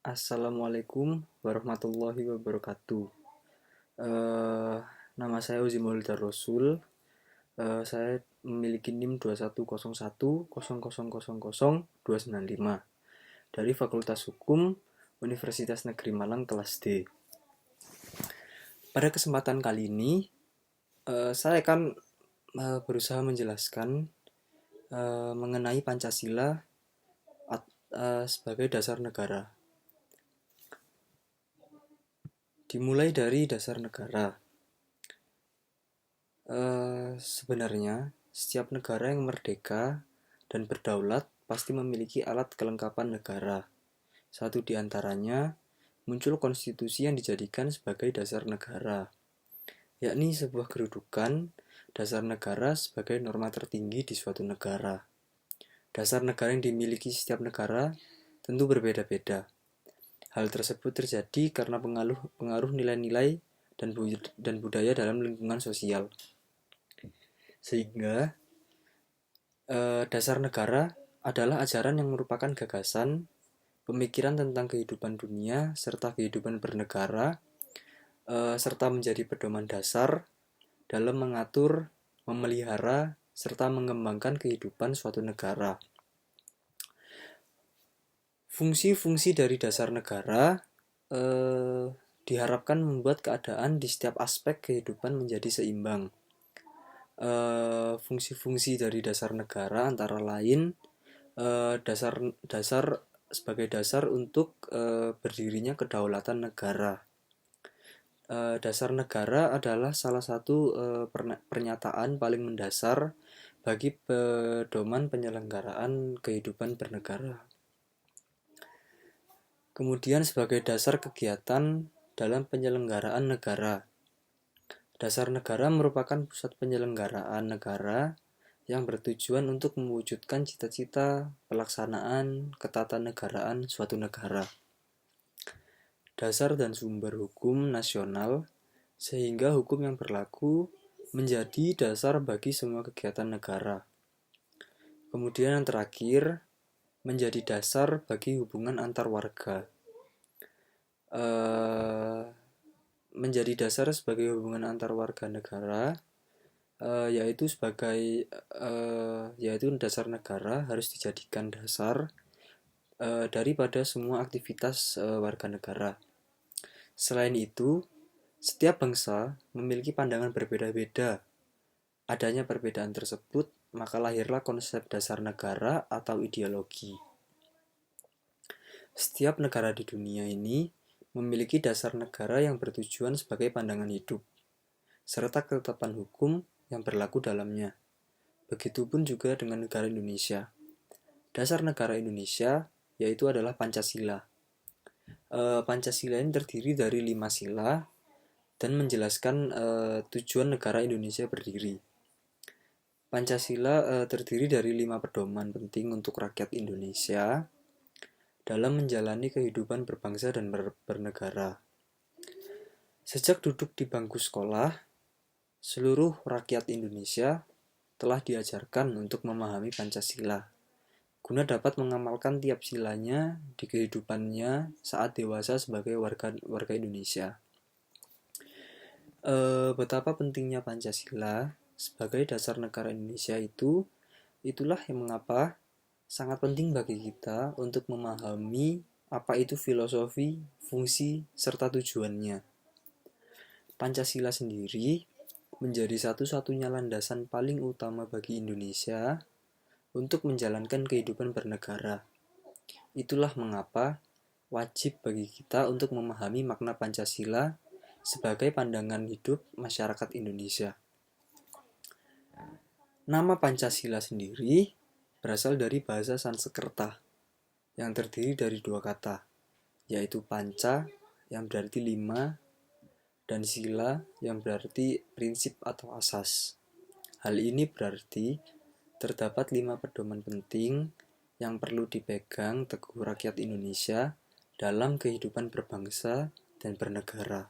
Assalamualaikum warahmatullahi wabarakatuh. Eh, Nama saya Uzi Maulida Rasul. Saya memiliki NIM 210100000295 dari Fakultas Hukum Universitas Negeri Malang kelas D. Pada kesempatan kali ini, saya akan berusaha menjelaskan mengenai Pancasila sebagai dasar negara. Dimulai dari dasar negara. Sebenarnya, setiap negara yang merdeka dan berdaulat pasti memiliki alat kelengkapan negara. Satu di antaranya muncul konstitusi yang dijadikan sebagai dasar negara, yakni sebuah kedudukan dasar negara sebagai norma tertinggi di suatu negara. Dasar negara yang dimiliki setiap negara tentu berbeda-beda. Hal tersebut terjadi karena pengaruh nilai-nilai dan budaya dalam lingkungan sosial. Sehingga dasar negara adalah ajaran yang merupakan gagasan, pemikiran tentang kehidupan dunia, serta kehidupan bernegara, serta menjadi pedoman dasar dalam mengatur, memelihara, serta mengembangkan kehidupan suatu negara. Fungsi-fungsi dari dasar negara diharapkan membuat keadaan di setiap aspek kehidupan menjadi seimbang. Fungsi-fungsi dari dasar negara antara lain dasar sebagai dasar untuk berdirinya kedaulatan negara. Dasar negara adalah salah satu pernyataan paling mendasar bagi pedoman penyelenggaraan kehidupan bernegara. Kemudian sebagai dasar kegiatan dalam penyelenggaraan negara. Dasar negara merupakan pusat penyelenggaraan negara yang bertujuan untuk mewujudkan cita-cita pelaksanaan ketatanegaraan suatu negara. Dasar dan sumber hukum nasional, sehingga hukum yang berlaku menjadi dasar bagi semua kegiatan negara. Kemudian yang terakhir, menjadi dasar bagi hubungan antar warga. Menjadi dasar sebagai hubungan antar warga negara, yaitu dasar negara harus dijadikan dasar daripada semua aktivitas warga negara. Selain itu, setiap bangsa memiliki pandangan berbeda-beda. Adanya perbedaan tersebut, maka lahirlah konsep dasar negara atau ideologi. Setiap negara di dunia ini memiliki dasar negara yang bertujuan sebagai pandangan hidup, serta ketetapan hukum yang berlaku dalamnya. Begitupun juga dengan negara Indonesia. Dasar negara Indonesia yaitu adalah Pancasila. Pancasila ini terdiri dari 5 sila dan menjelaskan tujuan negara Indonesia berdiri. Pancasila terdiri dari 5 pedoman penting untuk rakyat Indonesia dalam menjalani kehidupan berbangsa dan bernegara. Sejak duduk di bangku sekolah, seluruh rakyat Indonesia telah diajarkan untuk memahami Pancasila, guna dapat mengamalkan tiap silanya di kehidupannya saat dewasa sebagai warga Indonesia. Betapa pentingnya Pancasila sebagai dasar negara Indonesia itulah yang mengapa sangat penting bagi kita untuk memahami apa itu filosofi, fungsi, serta tujuannya. Pancasila sendiri menjadi satu-satunya landasan paling utama bagi Indonesia untuk menjalankan kehidupan bernegara. Itulah mengapa wajib bagi kita untuk memahami makna Pancasila sebagai pandangan hidup masyarakat Indonesia. Nama Pancasila sendiri berasal dari bahasa Sanskerta yang terdiri dari 2 kata, yaitu panca yang berarti 5 dan sila yang berarti prinsip atau asas. Hal ini berarti terdapat 5 pedoman penting yang perlu dipegang teguh rakyat Indonesia dalam kehidupan berbangsa dan bernegara.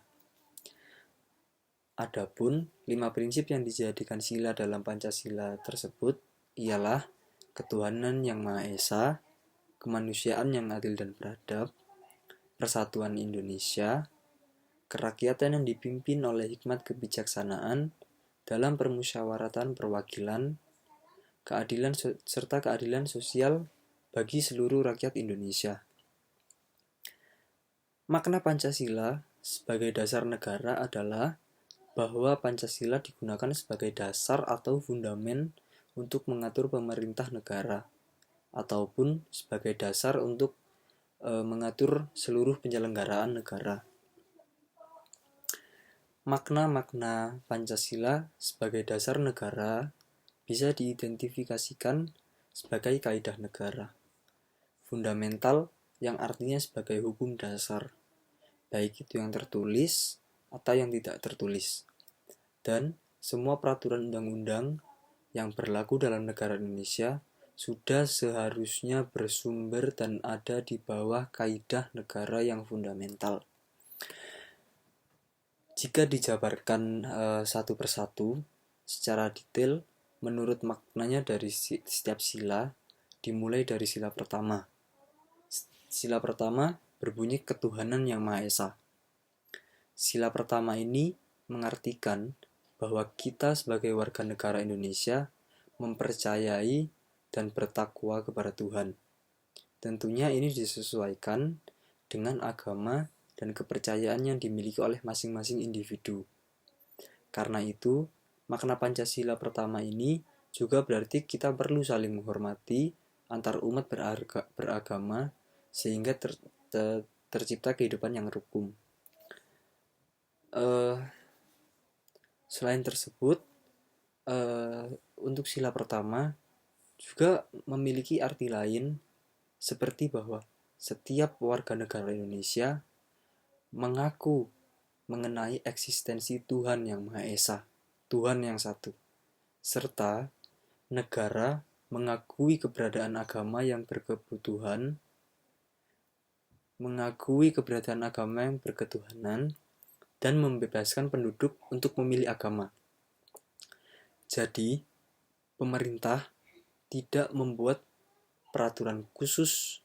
Adapun 5 prinsip yang dijadikan sila dalam Pancasila tersebut ialah ketuhanan yang Maha Esa, kemanusiaan yang adil dan beradab, persatuan Indonesia, kerakyatan yang dipimpin oleh hikmat kebijaksanaan dalam permusyawaratan perwakilan, keadilan serta keadilan sosial bagi seluruh rakyat Indonesia. Makna Pancasila sebagai dasar negara adalah bahwa Pancasila digunakan sebagai dasar atau fundamen untuk mengatur pemerintah negara, ataupun sebagai dasar untuk mengatur seluruh penyelenggaraan negara. Makna-makna Pancasila sebagai dasar negara bisa diidentifikasikan sebagai kaidah negara. Fundamental yang artinya sebagai hukum dasar, baik itu yang tertulis atau yang tidak tertulis. Dan semua peraturan undang-undang yang berlaku dalam negara Indonesia sudah seharusnya bersumber dan ada di bawah kaidah negara yang fundamental. Jika dijabarkan satu persatu secara detail, menurut maknanya dari setiap sila, dimulai dari sila pertama. Sila pertama berbunyi ketuhanan yang Maha Esa. Sila pertama ini mengartikan bahwa kita sebagai warga negara Indonesia mempercayai dan bertakwa kepada Tuhan. Tentunya ini disesuaikan dengan agama dan kepercayaan yang dimiliki oleh masing-masing individu. Karena itu, makna Pancasila pertama ini juga berarti kita perlu saling menghormati antar umat beragama sehingga tercipta kehidupan yang rukun. Selain tersebut, untuk sila pertama juga memiliki arti lain, seperti bahwa setiap warga negara Indonesia mengaku mengenai eksistensi Tuhan yang Maha Esa, Tuhan yang satu, serta negara mengakui keberadaan agama yang berkebutuhan, mengakui keberadaan agama yang berketuhanan, dan membebaskan penduduk untuk memilih agama. Jadi, pemerintah tidak membuat peraturan khusus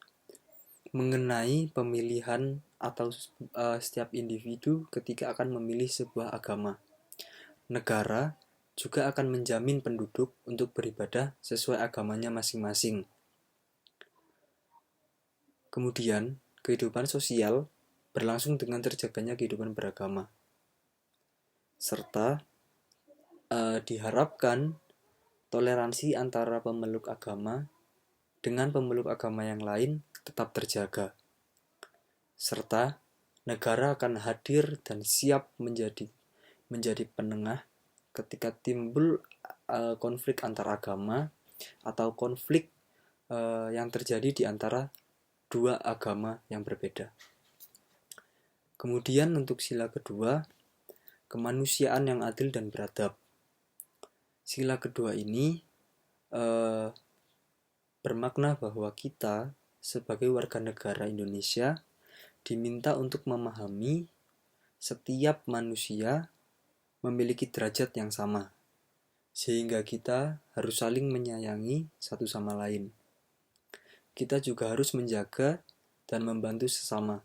mengenai pemilihan atau setiap individu ketika akan memilih sebuah agama. Negara juga akan menjamin penduduk untuk beribadah sesuai agamanya masing-masing. Kemudian, kehidupan sosial berlangsung dengan terjaganya kehidupan beragama. Serta diharapkan toleransi antara pemeluk agama dengan pemeluk agama yang lain tetap terjaga. Serta negara akan hadir dan siap menjadi penengah ketika timbul konflik antar agama atau konflik yang terjadi di antara dua agama yang berbeda. Kemudian untuk sila kedua, kemanusiaan yang adil dan beradab. Sila kedua ini bermakna bahwa kita sebagai warga negara Indonesia diminta untuk memahami setiap manusia memiliki derajat yang sama, sehingga kita harus saling menyayangi satu sama lain. Kita juga harus menjaga dan membantu sesama,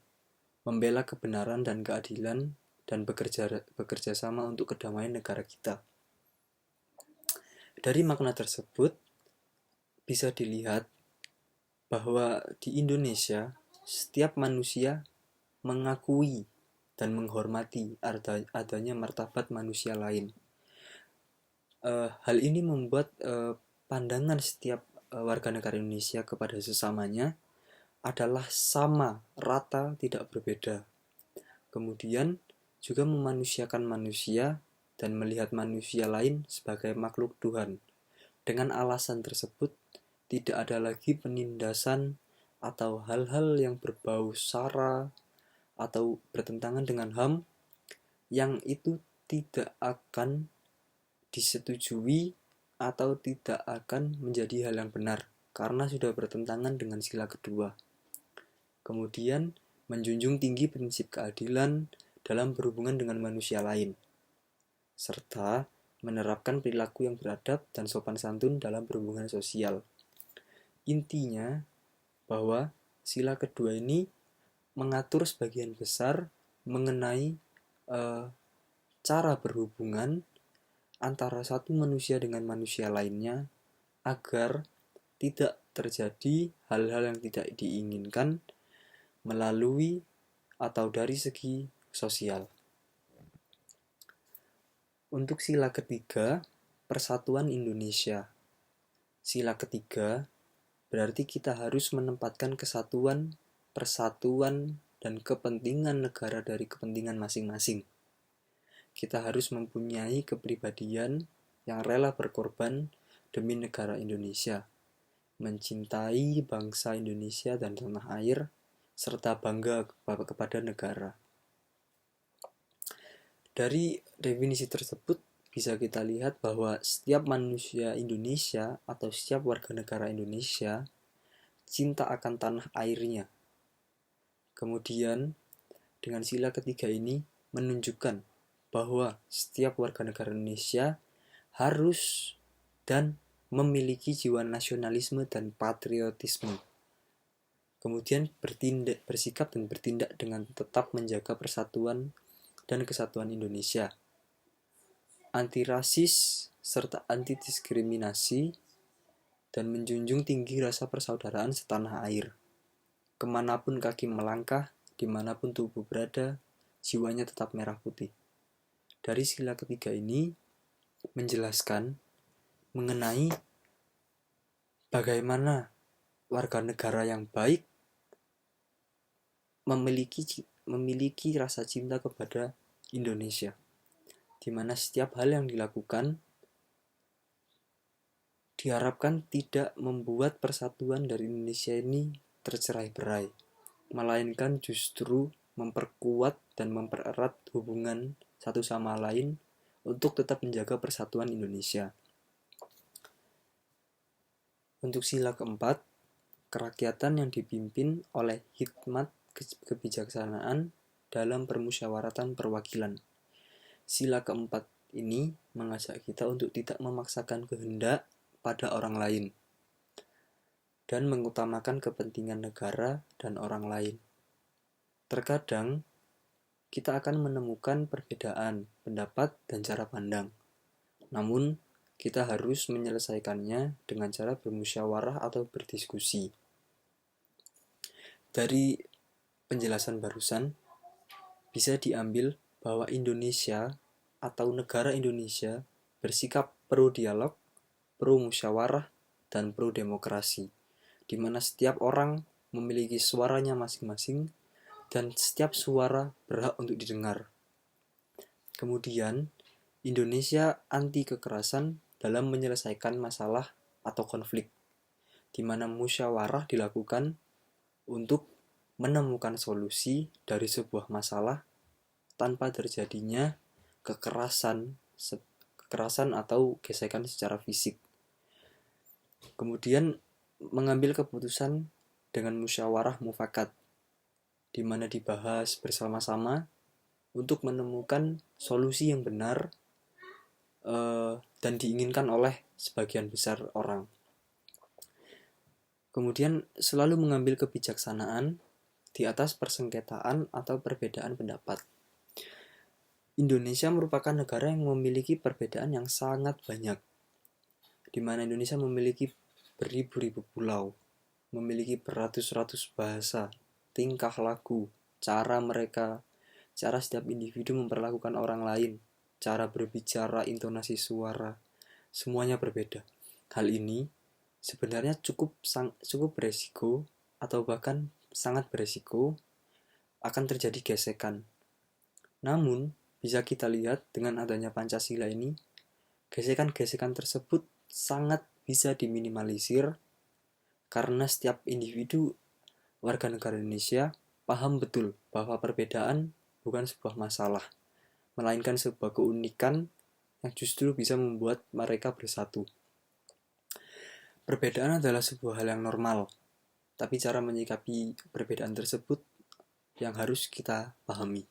membela kebenaran dan keadilan, dan bekerja sama untuk kedamaian negara kita. Dari makna tersebut, bisa dilihat bahwa di Indonesia, setiap manusia mengakui dan menghormati adanya martabat manusia lain. Hal ini membuat pandangan setiap warga negara Indonesia kepada sesamanya adalah sama, rata, tidak berbeda. Kemudian juga memanusiakan manusia dan melihat manusia lain sebagai makhluk Tuhan. Dengan alasan tersebut, tidak ada lagi penindasan atau hal-hal yang berbau sara atau bertentangan dengan HAM yang itu tidak akan disetujui atau tidak akan menjadi hal yang benar karena sudah bertentangan dengan sila kedua. Kemudian menjunjung tinggi prinsip keadilan dalam berhubungan dengan manusia lain, serta menerapkan perilaku yang beradab dan sopan santun dalam berhubungan sosial. Intinya bahwa sila kedua ini mengatur sebagian besar mengenai cara berhubungan antara satu manusia dengan manusia lainnya agar tidak terjadi hal-hal yang tidak diinginkan melalui atau dari segi sosial. Untuk sila ketiga, persatuan Indonesia. Sila ketiga berarti kita harus menempatkan kesatuan, persatuan, dan kepentingan negara dari kepentingan masing-masing. Kita harus mempunyai kepribadian yang rela berkorban demi negara Indonesia, mencintai bangsa Indonesia dan tanah air, serta bangga kepada negara. Dari definisi tersebut bisa kita lihat bahwa setiap manusia Indonesia atau setiap warga negara Indonesia cinta akan tanah airnya. Kemudian dengan sila ketiga ini menunjukkan bahwa setiap warga negara Indonesia harus dan memiliki jiwa nasionalisme dan patriotisme. Kemudian bersikap dan bertindak dengan tetap menjaga persatuan dan kesatuan Indonesia. Anti rasis serta anti diskriminasi dan menjunjung tinggi rasa persaudaraan setanah air. Kemanapun kaki melangkah, dimanapun tubuh berada, jiwanya tetap merah putih. Dari sila ketiga ini menjelaskan mengenai bagaimana warga negara yang baik memiliki rasa cinta kepada Indonesia, di mana setiap hal yang dilakukan diharapkan tidak membuat persatuan dari Indonesia ini tercerai-berai, melainkan justru memperkuat dan mempererat hubungan satu sama lain untuk tetap menjaga persatuan Indonesia. Untuk sila keempat, kerakyatan yang dipimpin oleh hikmat kebijaksanaan dalam permusyawaratan perwakilan. Sila keempat ini mengajak kita untuk tidak memaksakan kehendak pada orang lain dan mengutamakan kepentingan negara dan orang lain. Terkadang kita akan menemukan perbedaan pendapat dan cara pandang. Namun, kita harus menyelesaikannya dengan cara bermusyawarah atau berdiskusi. Dari penjelasan barusan, bisa diambil bahwa Indonesia atau negara Indonesia bersikap pro dialog, pro musyawarah, dan pro demokrasi, di mana setiap orang memiliki suaranya masing-masing dan setiap suara berhak untuk didengar. Kemudian, Indonesia anti kekerasan dalam menyelesaikan masalah atau konflik, di mana musyawarah dilakukan untuk menemukan solusi dari sebuah masalah tanpa terjadinya kekerasan atau gesekan secara fisik. Kemudian mengambil keputusan dengan musyawarah mufakat, di mana dibahas bersama-sama untuk menemukan solusi yang benar dan diinginkan oleh sebagian besar orang. Kemudian selalu mengambil kebijaksanaan di atas persengketaan atau perbedaan pendapat. Indonesia merupakan negara yang memiliki perbedaan yang sangat banyak, di mana Indonesia memiliki beribu-ribu pulau, memiliki beratus-ratus bahasa, tingkah laku, cara setiap individu memperlakukan orang lain, cara berbicara, intonasi suara, semuanya berbeda. Hal ini sebenarnya cukup beresiko atau bahkan sangat beresiko akan terjadi gesekan. Namun, bisa kita lihat dengan adanya Pancasila ini, gesekan-gesekan tersebut sangat bisa diminimalisir karena setiap individu warga negara Indonesia paham betul bahwa perbedaan bukan sebuah masalah, melainkan sebuah keunikan yang justru bisa membuat mereka bersatu. Perbedaan adalah sebuah hal yang normal, tapi cara menyikapi perbedaan tersebut yang harus kita pahami.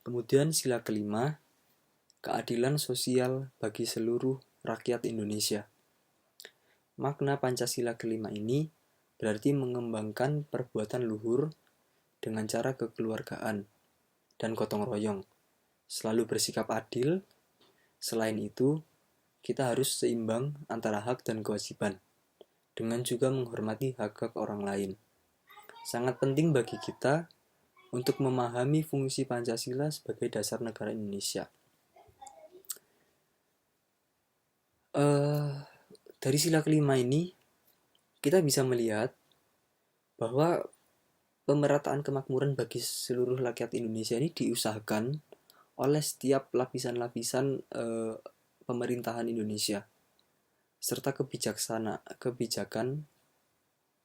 Kemudian sila kelima, keadilan sosial bagi seluruh rakyat Indonesia. Makna Pancasila kelima ini berarti mengembangkan perbuatan luhur dengan cara kekeluargaan dan gotong royong, selalu bersikap adil. Selain itu, kita harus seimbang antara hak dan kewajiban, dengan juga menghormati hak-hak orang lain. Sangat penting bagi kita untuk memahami fungsi Pancasila sebagai dasar negara Indonesia. Dari sila kelima ini, kita bisa melihat bahwa pemerataan kemakmuran bagi seluruh rakyat Indonesia ini diusahakan oleh setiap lapisan-lapisan pemerintahan Indonesia, serta kebijakan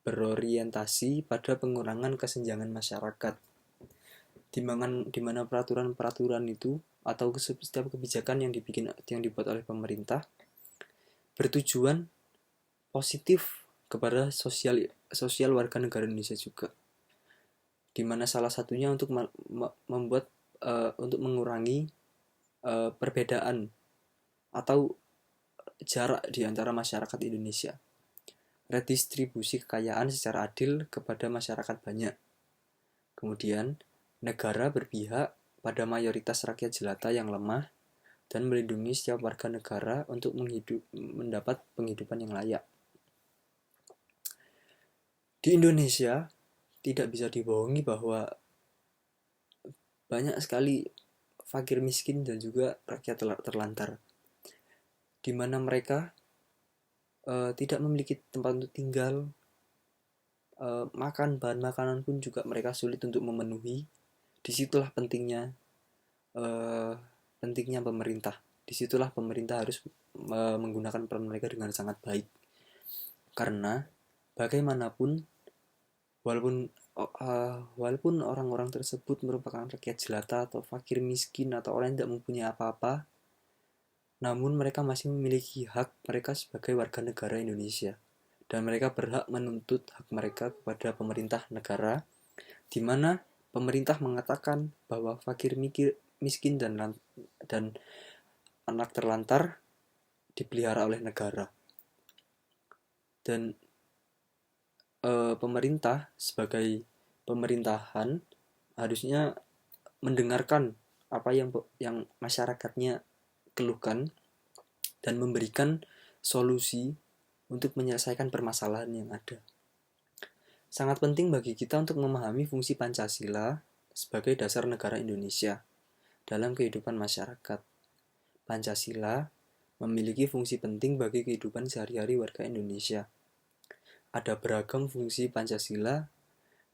berorientasi pada pengurangan kesenjangan masyarakat, di mana peraturan-peraturan itu atau setiap kebijakan yang dibuat oleh pemerintah bertujuan positif kepada sosial warga negara Indonesia juga, di mana salah satunya untuk membuat untuk mengurangi perbedaan atau jarak di antara masyarakat Indonesia, redistribusi kekayaan secara adil kepada masyarakat banyak. Kemudian, negara berpihak pada mayoritas rakyat jelata yang lemah dan melindungi setiap warga negara untuk mendapat penghidupan yang layak. Di Indonesia, tidak bisa dibohongi bahwa banyak sekali fakir miskin dan juga rakyat terlantar, di mana mereka tidak memiliki tempat untuk tinggal, bahan makanan pun juga mereka sulit untuk memenuhi. Disitulah pentingnya pemerintah. Disitulah pemerintah harus menggunakan peran mereka dengan sangat baik, karena bagaimanapun walaupun orang-orang tersebut merupakan rakyat jelata atau fakir miskin atau orang yang tidak mempunyai apa-apa, namun mereka masih memiliki hak mereka sebagai warga negara Indonesia, dan mereka berhak menuntut hak mereka kepada pemerintah negara, di mana pemerintah mengatakan bahwa fakir miskin dan anak terlantar dipelihara oleh negara. Dan pemerintah sebagai pemerintahan harusnya mendengarkan apa yang masyarakatnya keluhkan dan memberikan solusi untuk menyelesaikan permasalahan yang ada. Sangat penting bagi kita untuk memahami fungsi Pancasila sebagai dasar negara Indonesia dalam kehidupan masyarakat. Pancasila memiliki fungsi penting bagi kehidupan sehari-hari warga Indonesia. Ada beragam fungsi Pancasila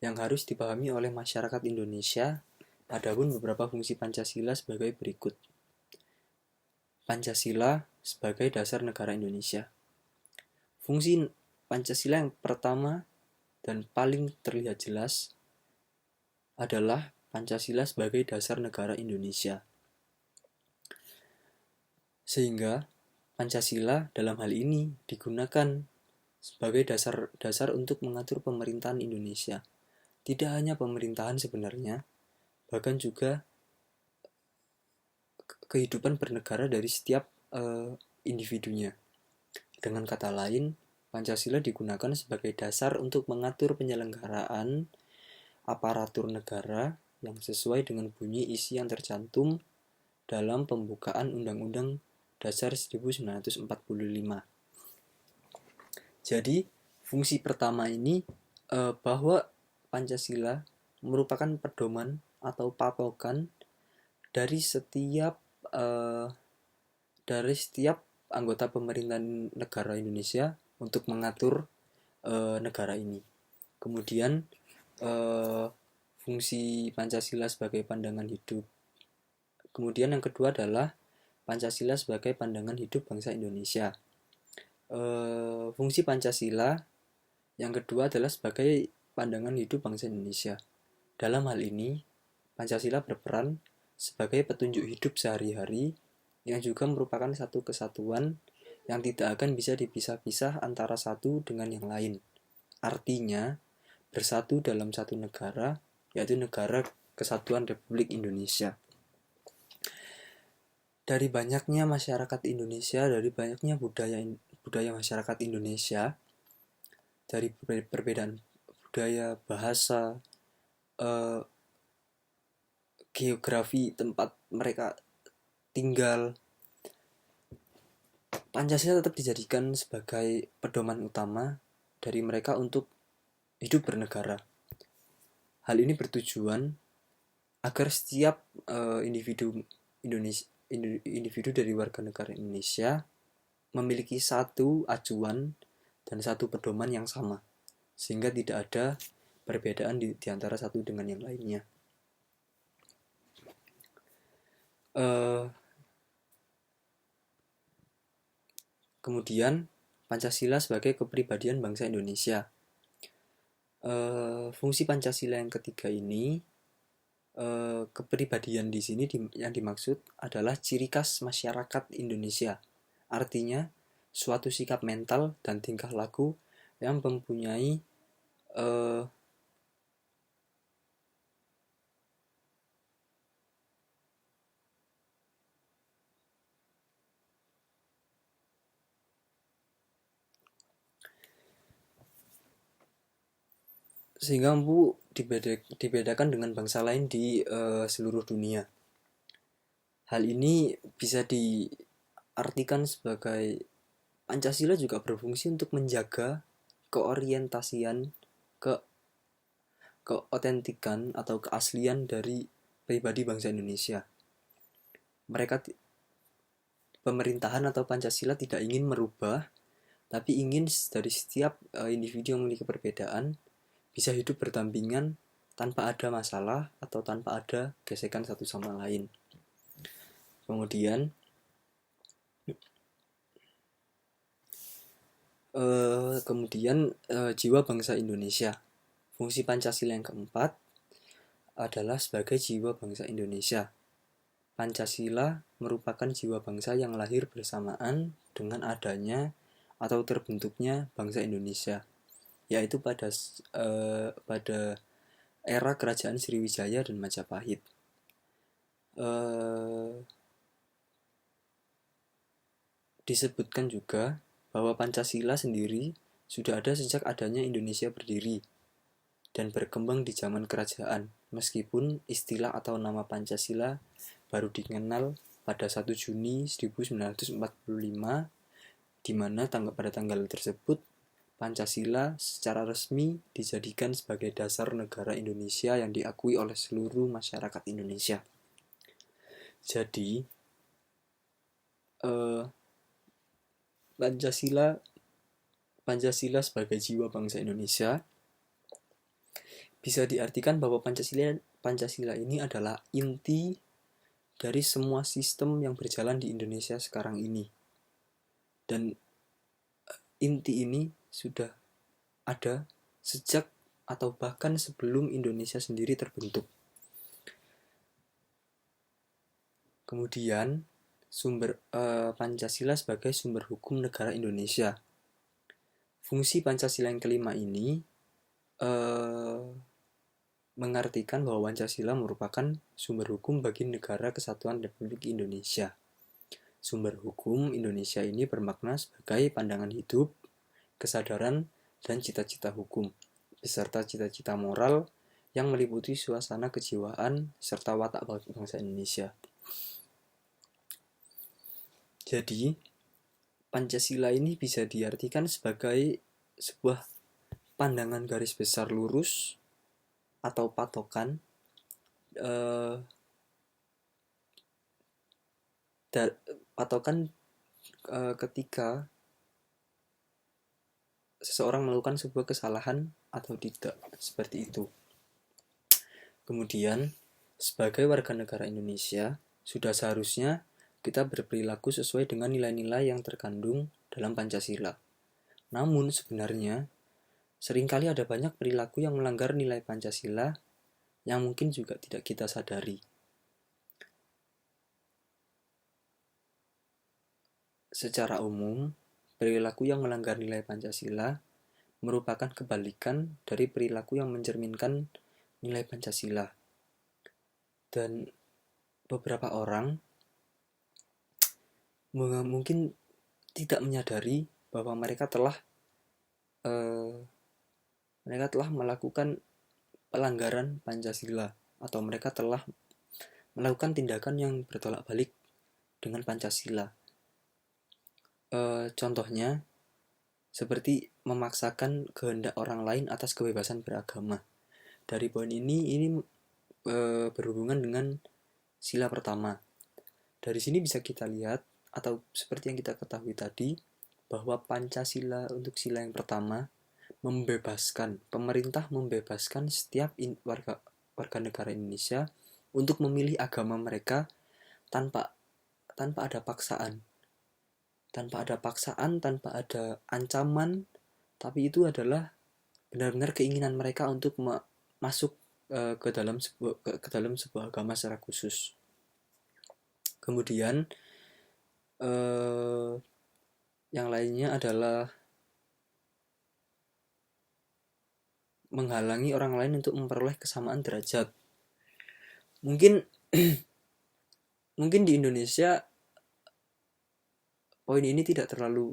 yang harus dipahami oleh masyarakat Indonesia. Adapun beberapa fungsi Pancasila sebagai berikut. Pancasila sebagai dasar negara Indonesia. Fungsi Pancasila yang pertama dan paling terlihat jelas adalah Pancasila sebagai dasar negara Indonesia. Sehingga Pancasila dalam hal ini digunakan sebagai dasar untuk mengatur pemerintahan Indonesia. Tidak hanya pemerintahan sebenarnya, bahkan juga kehidupan bernegara dari setiap individunya. Dengan kata lain, Pancasila digunakan sebagai dasar untuk mengatur penyelenggaraan aparatur negara yang sesuai dengan bunyi isi yang tercantum dalam pembukaan Undang-Undang Dasar 1945. Jadi, fungsi pertama ini bahwa Pancasila merupakan pedoman atau patokan dari setiap anggota pemerintahan negara Indonesia untuk mengatur negara ini. Kemudian fungsi Pancasila sebagai pandangan hidup. Kemudian yang kedua adalah Pancasila sebagai pandangan hidup bangsa Indonesia. Fungsi Pancasila yang kedua adalah sebagai pandangan hidup bangsa Indonesia. Dalam hal ini, Pancasila berperan sebagai petunjuk hidup sehari-hari yang juga merupakan satu kesatuan yang tidak akan bisa dipisah-pisah antara satu dengan yang lain. Artinya, bersatu dalam satu negara, yaitu Negara Kesatuan Republik Indonesia. Dari banyaknya masyarakat Indonesia, dari banyaknya budaya masyarakat Indonesia, dari perbedaan budaya, bahasa, eh, geografi tempat mereka tinggal, Pancasila tetap dijadikan sebagai pedoman utama dari mereka untuk hidup bernegara. Hal ini bertujuan agar setiap individu Indonesia, individu dari warga negara Indonesia memiliki satu acuan dan satu pedoman yang sama, sehingga tidak ada perbedaan di antara satu dengan yang lainnya. Kemudian Pancasila sebagai kepribadian bangsa Indonesia. Fungsi Pancasila yang ketiga ini, kepribadian di sini yang dimaksud adalah ciri khas masyarakat Indonesia. Artinya suatu sikap mental dan tingkah laku yang mempunyai sehingga mampu dibedakan dengan bangsa lain di seluruh dunia. Hal ini bisa diartikan sebagai Pancasila juga berfungsi untuk menjaga keorientasian, keotentikan atau keaslian dari pribadi bangsa Indonesia. Pemerintahan atau Pancasila tidak ingin merubah, tapi ingin dari setiap individu yang memiliki perbedaan bisa hidup berdampingan tanpa ada masalah atau tanpa ada gesekan satu sama lain. Kemudian jiwa bangsa Indonesia. Fungsi Pancasila yang keempat adalah sebagai jiwa bangsa Indonesia. Pancasila merupakan jiwa bangsa yang lahir bersamaan dengan adanya atau terbentuknya bangsa Indonesia, yaitu pada era kerajaan Sriwijaya dan Majapahit. Disebutkan juga bahwa Pancasila sendiri sudah ada sejak adanya Indonesia berdiri dan berkembang di zaman kerajaan, meskipun istilah atau nama Pancasila baru dikenal pada 1 Juni 1945, di mana pada tanggal tersebut Pancasila secara resmi dijadikan sebagai dasar negara Indonesia yang diakui oleh seluruh masyarakat Indonesia. Jadi, Pancasila sebagai jiwa bangsa Indonesia bisa diartikan bahwa Pancasila ini adalah inti dari semua sistem yang berjalan di Indonesia sekarang ini. Dan inti ini sudah ada sejak atau bahkan sebelum Indonesia sendiri terbentuk. Kemudian Pancasila sebagai sumber hukum negara Indonesia. Fungsi Pancasila yang kelima ini mengartikan bahwa Pancasila merupakan sumber hukum bagi Negara Kesatuan Republik Indonesia. Sumber hukum Indonesia ini bermakna sebagai pandangan hidup, kesadaran, dan cita-cita hukum, beserta cita-cita moral yang meliputi suasana kejiwaan serta watak bangsa Indonesia. Jadi, Pancasila ini bisa diartikan sebagai sebuah pandangan garis besar lurus atau patokan ketika seseorang melakukan sebuah kesalahan atau tidak, seperti itu. Kemudian, sebagai warga negara Indonesia, sudah seharusnya kita berperilaku sesuai dengan nilai-nilai yang terkandung dalam Pancasila. Namun sebenarnya, seringkali ada banyak perilaku yang melanggar nilai Pancasila yang mungkin juga tidak kita sadari. Secara umum, perilaku yang melanggar nilai Pancasila merupakan kebalikan dari perilaku yang mencerminkan nilai Pancasila. Dan beberapa orang mungkin tidak menyadari bahwa mereka telah melakukan pelanggaran Pancasila atau mereka telah melakukan tindakan yang bertolak balik dengan Pancasila. Contohnya seperti memaksakan kehendak orang lain atas kebebasan beragama. Dari poin ini berhubungan dengan sila pertama. Dari sini bisa kita lihat atau seperti yang kita ketahui tadi bahwa Pancasila untuk sila yang pertama pemerintah membebaskan setiap warga negara Indonesia untuk memilih agama mereka tanpa ada paksaan. Tanpa ada ancaman, tapi itu adalah benar-benar keinginan mereka untuk masuk ke dalam sebuah agama secara khusus. Kemudian yang lainnya adalah menghalangi orang lain untuk memperoleh kesamaan derajat. Mungkin di Indonesia poin ini tidak terlalu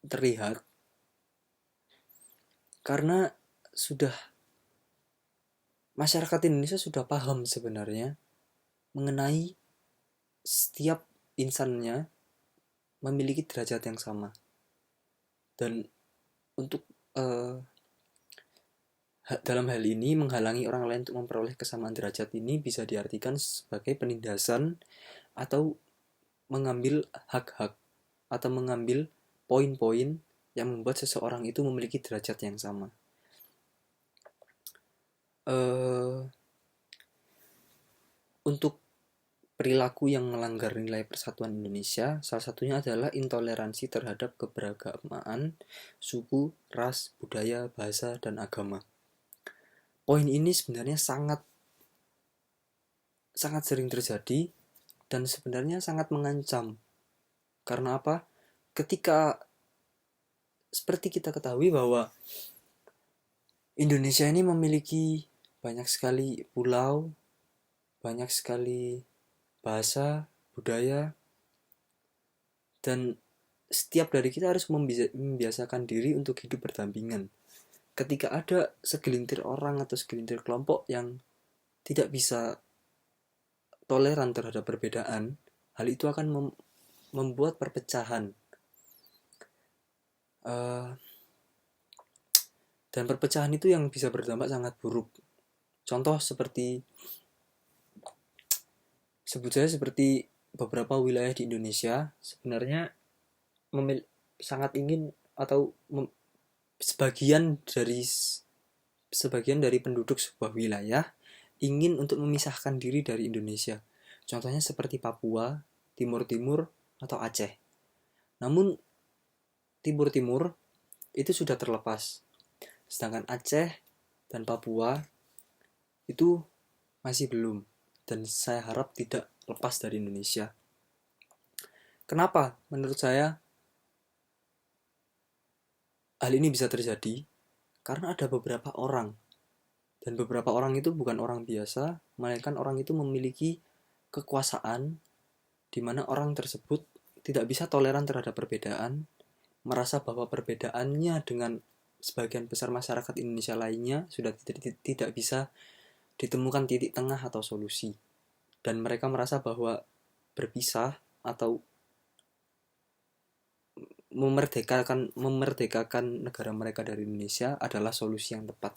terlihat karena masyarakat Indonesia sudah paham sebenarnya mengenai setiap insannya memiliki derajat yang sama. Dan untuk dalam hal ini menghalangi orang lain untuk memperoleh kesamaan derajat ini bisa diartikan sebagai penindasan atau mengambil hak-hak atau mengambil poin-poin yang membuat seseorang itu memiliki derajat yang sama. Untuk perilaku yang melanggar nilai persatuan Indonesia, salah satunya adalah intoleransi terhadap keberagamaan, suku, ras, budaya, bahasa, dan agama. Poin ini sebenarnya sangat sering terjadi dan sebenarnya sangat mengancam. Karena apa? Ketika seperti kita ketahui bahwa Indonesia ini memiliki banyak sekali pulau, banyak sekali bahasa, budaya, dan setiap dari kita harus membiasakan diri untuk hidup berdampingan. Ketika ada segelintir orang atau segelintir kelompok yang tidak bisa toleran terhadap perbedaan, hal itu akan membuat perpecahan. Dan perpecahan itu yang bisa berdampak sangat buruk. Contoh seperti beberapa wilayah di Indonesia sebenarnya sangat ingin atau sebagian dari penduduk sebuah wilayah ingin untuk memisahkan diri dari Indonesia. Contohnya seperti Papua, Timur Timur, atau Aceh. Namun Timur Timur itu sudah terlepas. Sedangkan Aceh dan Papua itu masih belum. Dan saya harap tidak lepas dari Indonesia. Kenapa? Menurut saya hal ini bisa terjadi karena ada beberapa orang. Dan beberapa orang itu bukan orang biasa, melainkan orang itu memiliki kekuasaan di mana orang tersebut tidak bisa toleran terhadap perbedaan, merasa bahwa perbedaannya dengan sebagian besar masyarakat Indonesia lainnya sudah tidak bisa ditemukan titik tengah atau solusi. Dan mereka merasa bahwa berpisah atau memerdekakan negara mereka dari Indonesia adalah solusi yang tepat.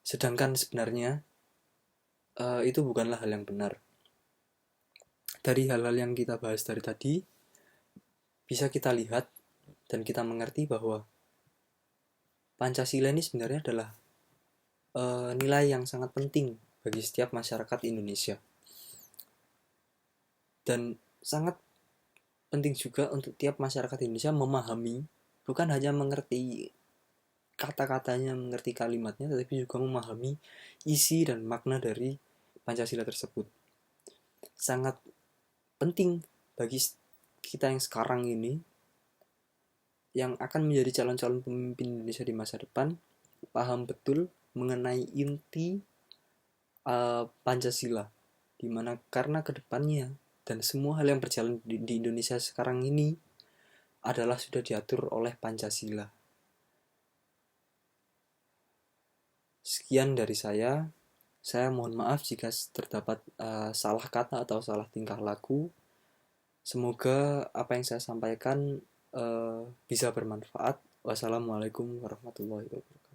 Sedangkan sebenarnya itu bukanlah hal yang benar. Dari hal-hal yang kita bahas dari tadi, bisa kita lihat dan kita mengerti bahwa Pancasila ini sebenarnya adalah nilai yang sangat penting bagi setiap masyarakat Indonesia. Dan sangat penting juga untuk tiap masyarakat Indonesia memahami, bukan hanya mengerti kata-katanya, mengerti kalimatnya, tetapi juga memahami isi dan makna dari Pancasila tersebut. Sangat penting bagi kita yang sekarang ini, yang akan menjadi calon-calon pemimpin Indonesia di masa depan, paham betul mengenai inti Pancasila, dimana karena kedepannya dan semua hal yang berjalan di Indonesia sekarang ini adalah sudah diatur oleh Pancasila. Sekian dari saya. Saya mohon maaf jika terdapat salah kata atau salah tingkah laku. Semoga apa yang saya sampaikan bisa bermanfaat. Wassalamualaikum warahmatullahi wabarakatuh.